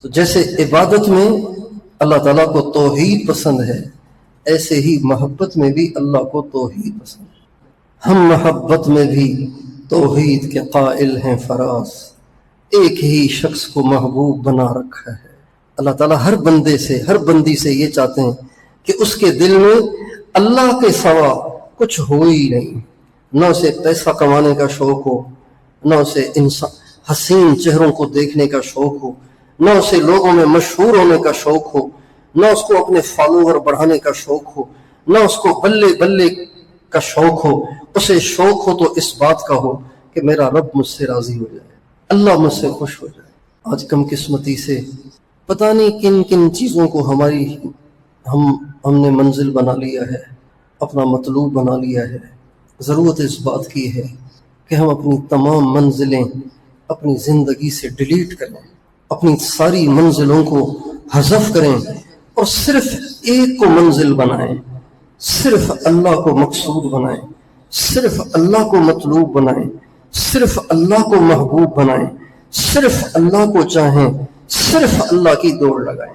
تو جیسے عبادت میں اللہ تعالیٰ کو توحید پسند ہے، ایسے ہی محبت میں بھی اللہ کو توحید پسند ہے۔ ہم محبت میں بھی توحید کے قائل ہیں فراز، ایک ہی شخص کو محبوب بنا رکھا ہے۔ اللہ تعالیٰ ہر بندے سے، ہر بندی سے یہ چاہتے ہیں کہ اس کے دل میں اللہ کے سوا کچھ ہو ہی نہیں، نہ اسے پیسہ کمانے کا شوق ہو، نہ اسے حسین چہروں کو دیکھنے کا شوق ہو، نہ اسے لوگوں میں مشہور ہونے کا شوق ہو، نہ اس کو اپنے فالوور بڑھانے کا شوق ہو، نہ اس کو بلے بلے کا شوق ہو۔ اسے شوق ہو تو اس بات کا ہو کہ میرا رب مجھ سے راضی ہو جائے، اللہ مجھ سے خوش ہو جائے۔ آج کم قسمتی سے پتہ نہیں کن کن چیزوں کو ہم نے منزل بنا لیا ہے، اپنا مطلوب بنا لیا ہے۔ ضرورت اس بات کی ہے کہ ہم اپنی تمام منزلیں اپنی زندگی سے ڈیلیٹ کریں، اپنی ساری منزلوں کو حذف کریں اور صرف ایک کو منزل بنائیں، صرف اللہ کو مقصود بنائیں، صرف اللہ کو مطلوب بنائیں، صرف اللہ کو محبوب بنائیں، صرف اللہ کو چاہیں، صرف اللہ کی دوڑ لگائیں۔